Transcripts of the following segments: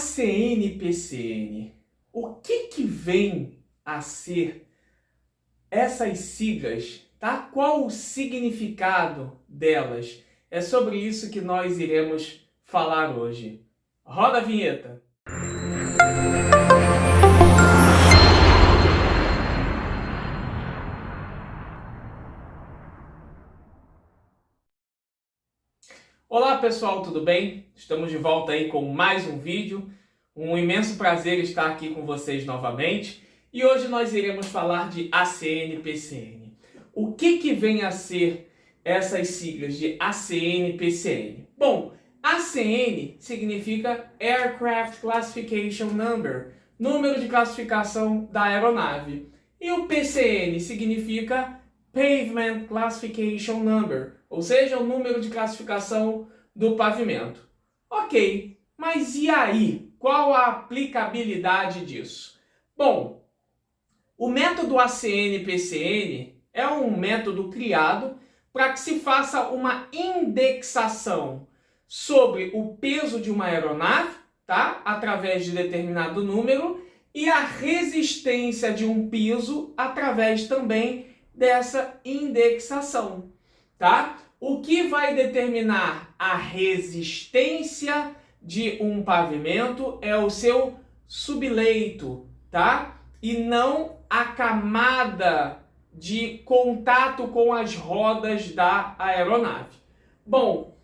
ACN-PCN. O que vem a ser essas siglas, tá? Qual o significado delas? É sobre isso que nós iremos falar hoje. Roda a vinheta! Olá pessoal, tudo bem? Estamos de volta aí com mais um vídeo. Um imenso prazer estar aqui com vocês novamente. E hoje nós iremos falar de ACN-PCN. O que vem a ser essas siglas de ACN-PCN? Bom, ACN significa Aircraft Classification Number, número de classificação da aeronave. E o PCN significa Pavement Classification Number, ou seja, o número de classificação do pavimento. Ok, mas e aí? Qual a aplicabilidade disso? Bom, o método ACN-PCN é um método criado para que se faça uma indexação sobre o peso de uma aeronave, tá? Através de determinado número, e a resistência de um piso através também dessa indexação, tá? O que vai determinar a resistência de um pavimento é o seu subleito, tá? E não a camada de contato com as rodas da aeronave. Bom,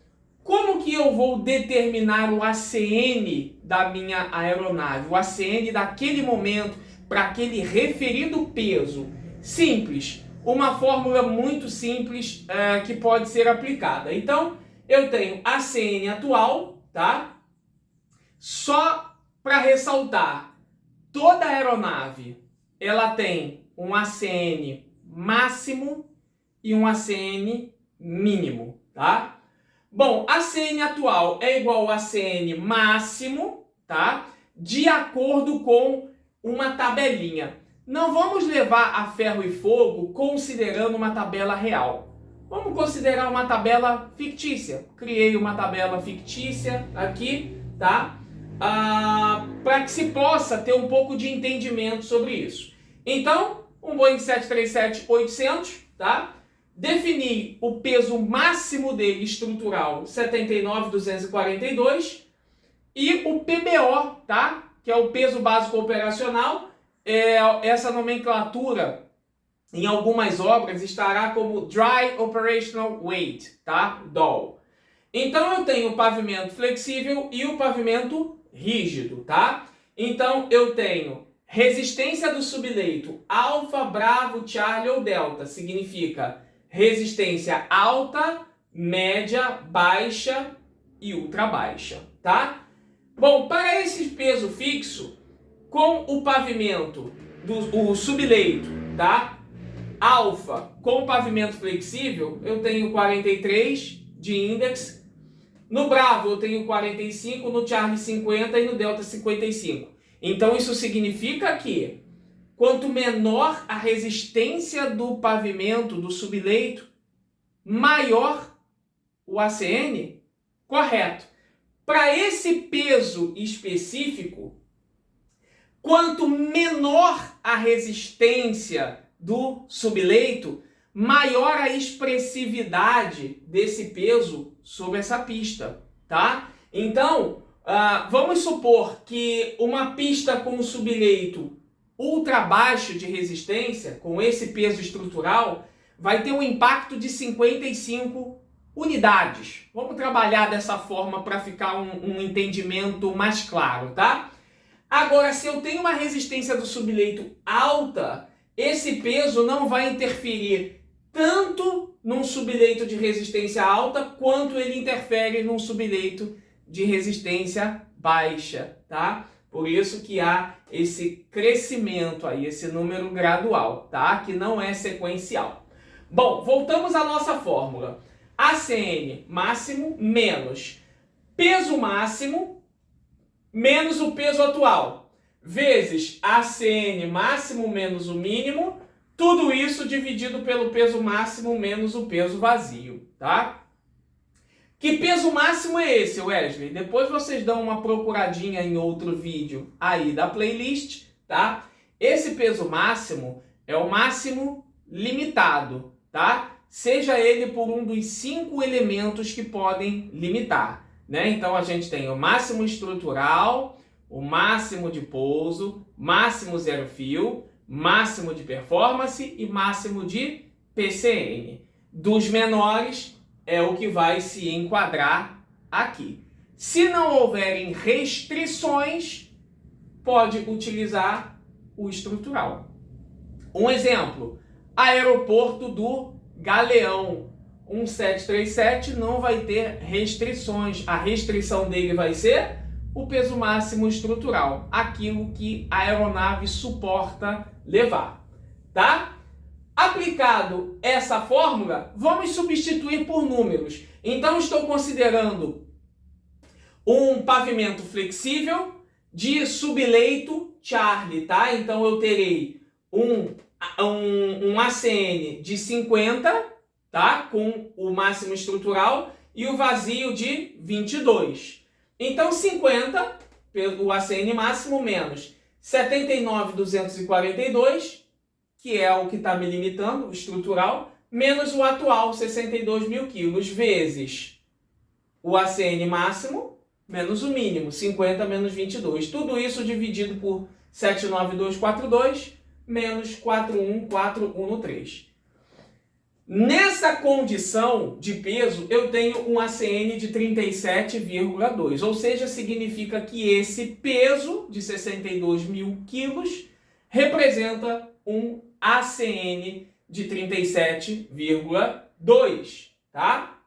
como que eu vou determinar o ACN da minha aeronave? O ACN daquele momento para aquele referido peso? Simples. Uma fórmula muito simples que pode ser aplicada. Então, eu tenho ACN atual, tá? Só para ressaltar, toda aeronave ela tem um ACN máximo e um ACN mínimo, tá? Bom, ACN atual é igual ao ACN máximo, tá? De acordo com uma tabelinha. Não vamos levar a ferro e fogo considerando uma tabela real. Vamos considerar uma tabela fictícia. Criei uma tabela fictícia aqui, tá? Para que se possa ter um pouco de entendimento sobre isso. Então, um Boeing 737-800, tá? Defini o peso máximo dele estrutural, 79.242, e o PBO, tá? Que é o peso básico operacional. Essa nomenclatura em algumas obras estará como Dry Operational Weight, tá? DOL. Então eu tenho o pavimento flexível e o pavimento rígido, tá? Então eu tenho resistência do subleito alfa, bravo, charlie ou delta, significa resistência alta, média, baixa e ultra baixa, tá? Bom, para esse peso fixo, com o pavimento, o subleito, tá? Alfa, com o pavimento flexível, eu tenho 43 de índex. No Bravo eu tenho 45, no Charlie 50 e no Delta 55. Então isso significa que quanto menor a resistência do pavimento, do subleito, maior o ACN, correto. Para esse peso específico, quanto menor a resistência do subleito, maior a expressividade desse peso sobre essa pista, tá? Então, vamos supor que uma pista com subleito ultra baixo de resistência, com esse peso estrutural, vai ter um impacto de 55 unidades. Vamos trabalhar dessa forma para ficar um entendimento mais claro, tá? Agora, se eu tenho uma resistência do subleito alta, esse peso não vai interferir tanto num subleito de resistência alta, quanto ele interfere num subleito de resistência baixa, tá? Por isso que há esse crescimento aí, esse número gradual, tá? Que não é sequencial. Bom, voltamos à nossa fórmula. ACN máximo menos peso máximo menos o peso atual, vezes ACN máximo menos o mínimo, tudo isso dividido pelo peso máximo menos o peso vazio, tá? Que peso máximo é esse, Wesley? Depois vocês dão uma procuradinha em outro vídeo aí da playlist, tá? Esse peso máximo é o máximo limitado, tá? Seja ele por um dos 5 elementos que podem limitar, né? Então a gente tem o máximo estrutural, o máximo de pouso, máximo zero fio, máximo de performance e máximo de PCN. Dos menores é o que vai se enquadrar aqui. Se não houverem restrições, pode utilizar o estrutural. Um exemplo, aeroporto do Galeão 1737 não vai ter restrições. A restrição dele vai ser o peso máximo estrutural, aquilo que a aeronave suporta levar, tá? Aplicado essa fórmula, vamos substituir por números. Então, estou considerando um pavimento flexível de subleito Charlie, tá? Então, eu terei um ACN de 50, tá? Com o máximo estrutural e o vazio de 22. Então, 50, o ACN máximo, menos 79.242, que é o que está me limitando, o estrutural, menos o atual, 62.000 quilos, vezes o ACN máximo, menos o mínimo, 50 menos 22. Tudo isso dividido por 79242, menos 41413. Nessa condição de peso, eu tenho um ACN de 37,2, ou seja, significa que esse peso de 62.000 quilos representa um ACN de 37,2, tá?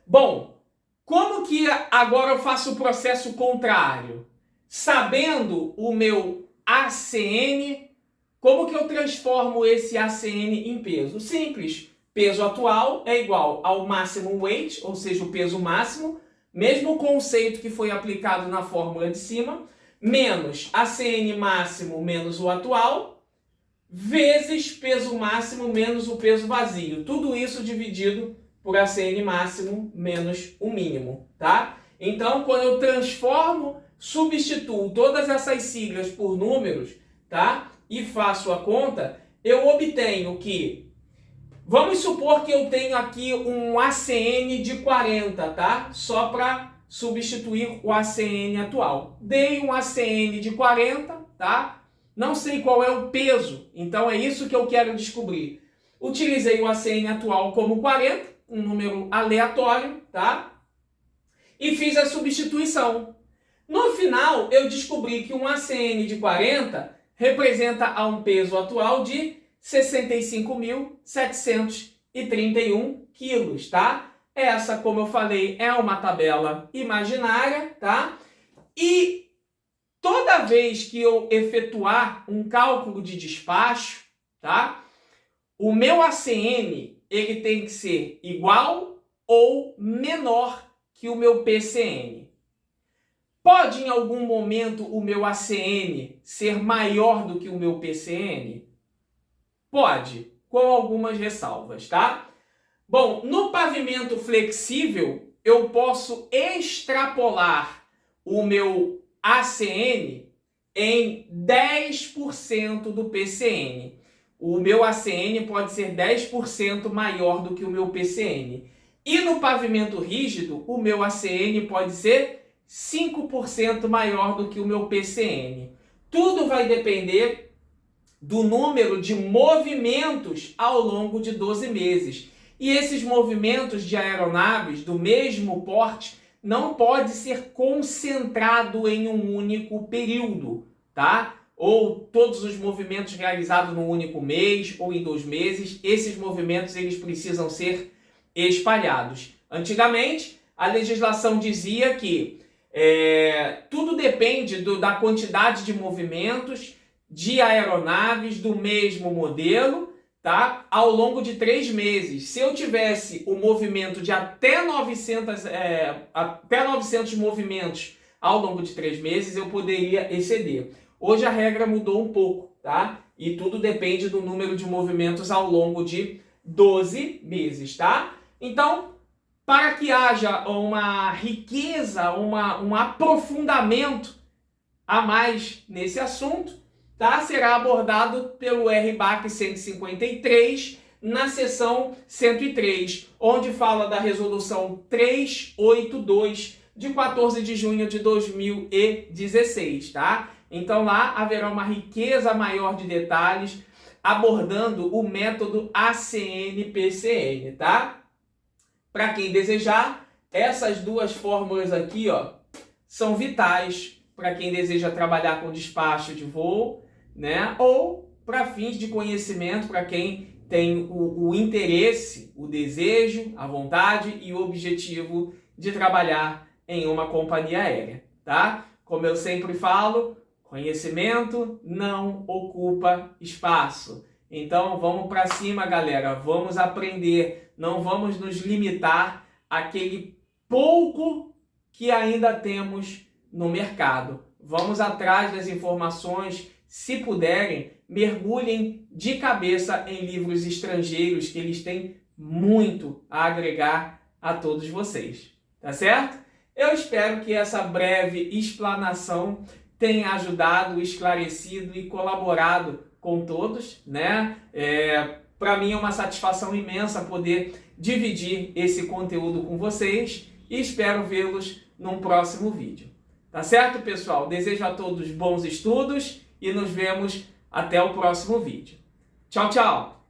Bom, como que agora eu faço o processo contrário? Sabendo o meu ACN, como que eu transformo esse ACN em peso? Simples. Peso atual é igual ao maximum weight, ou seja, o peso máximo, mesmo conceito que foi aplicado na fórmula de cima, menos ACN máximo menos o atual, vezes peso máximo menos o peso vazio. Tudo isso dividido por ACN máximo menos o mínimo, tá? Então, quando eu transformo, substituo todas essas siglas por números, tá? E faço a conta, eu obtenho que, vamos supor que eu tenho aqui um ACN de 40, tá? Só para substituir o ACN atual. Dei um ACN de 40, tá? Não sei qual é o peso, então é isso que eu quero descobrir. Utilizei o ACN atual como 40, um número aleatório, tá? E fiz a substituição. No final, eu descobri que um ACN de 40 representa um peso atual de 65.731 quilos, tá? Essa, como eu falei, é uma tabela imaginária, tá? E toda vez que eu efetuar um cálculo de despacho, tá? O meu ACN, ele tem que ser igual ou menor que o meu PCN. Pode, em algum momento, o meu ACN ser maior do que o meu PCN? Pode, com algumas ressalvas, tá? Bom, no pavimento flexível, eu posso extrapolar o meu ACN em 10% do PCN. O meu ACN pode ser 10% maior do que o meu PCN. E no pavimento rígido, o meu ACN pode ser 5% maior do que o meu PCN. Tudo vai depender do número de movimentos ao longo de 12 meses. E esses movimentos de aeronaves do mesmo porte não pode ser concentrado em um único período, tá? Ou todos os movimentos realizados num único mês ou em 2 meses, esses movimentos eles precisam ser espalhados. Antigamente, a legislação dizia que tudo depende da quantidade de movimentos de aeronaves do mesmo modelo, tá? Ao longo de 3 meses. Se eu tivesse o movimento de até 900 movimentos ao longo de 3 meses, eu poderia exceder. Hoje a regra mudou um pouco, tá? E tudo depende do número de movimentos ao longo de 12 meses, tá? Então, Para que haja uma riqueza, um aprofundamento a mais nesse assunto, tá? Será abordado pelo RBAC 153 na seção 103, onde fala da resolução 382 de 14 de junho de 2016, tá? Então lá haverá uma riqueza maior de detalhes abordando o método ACN-PCN, tá? Para quem desejar, essas duas fórmulas aqui, ó, são vitais para quem deseja trabalhar com despacho de voo, né? Ou para fins de conhecimento, para quem tem o interesse, o desejo, a vontade e o objetivo de trabalhar em uma companhia aérea, tá? Como eu sempre falo, conhecimento não ocupa espaço. Então vamos para cima, galera, vamos aprender, não vamos nos limitar àquele pouco que ainda temos no mercado. Vamos atrás das informações, se puderem, mergulhem de cabeça em livros estrangeiros que eles têm muito a agregar a todos vocês, tá certo? Eu espero que essa breve explanação tenha ajudado, esclarecido e colaborado com todos, né? Para mim é uma satisfação imensa poder dividir esse conteúdo com vocês e espero vê-los num próximo vídeo. Tá certo, pessoal? Desejo a todos bons estudos e nos vemos até o próximo vídeo. Tchau, tchau!